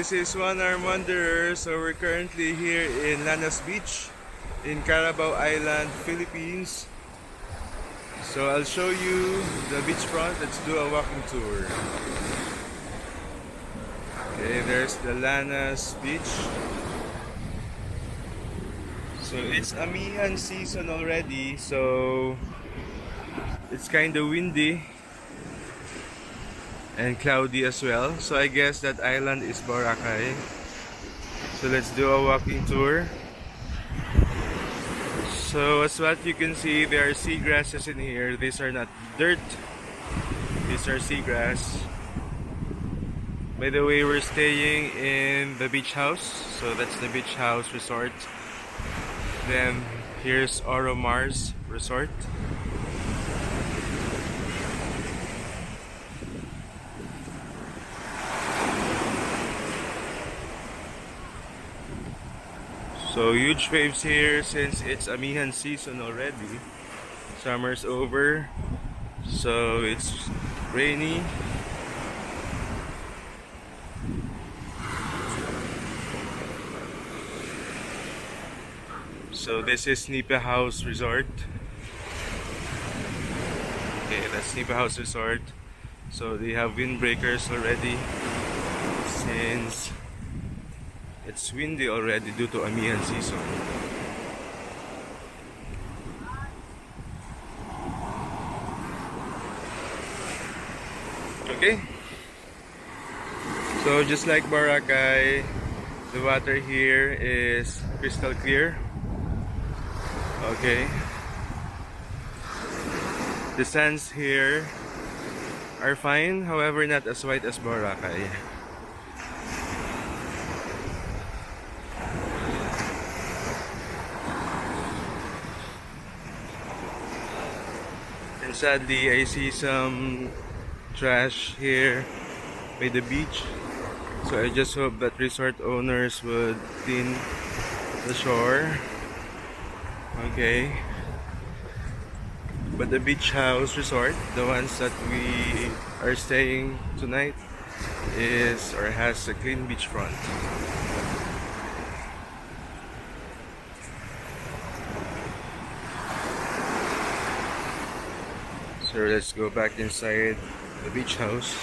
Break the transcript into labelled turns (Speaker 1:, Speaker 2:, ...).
Speaker 1: this is 𝗦𝗪𝗪𝗔𝗪𝗢𝗢𝗓. So we're currently here in Lanas Beach in Carabao Island, Philippines. So I'll show you the beachfront. Let's do a walking tour. Okay, there's the Lanas Beach. So it's amihan season already, so it's kind of windy and cloudy as well. So I guess that island is Boracay. So let's do a walking tour. So as what you can see, there are seagrasses in here. These are not dirt, these are seagrass. By the way, we're staying in the beach house. So that's the Beach Hauz Resort. Then here's 𝗢𝗪𝗪𝗔𝗪𝗞𝗟𝗢𝗢𝗞 Resort. So huge waves here since it's amihan season already. Summer's over, so it's rainy. So this is Nipa Hauz Resort. Okay, that's Nipa Hauz Resort. So they have windbreakers already since it's windy already due to amihan season. Okay. So just like Boracay, the water here is crystal clear. Okay. The sands here are fine, however not as white as Boracay. And sadly, I see some trash here by the beach. So I just hope that resort owners would clean the shore. Okay. But the Beach Hauz Resort, the ones that we are staying tonight, is or has a clean beachfront. So let's go back inside the beach house.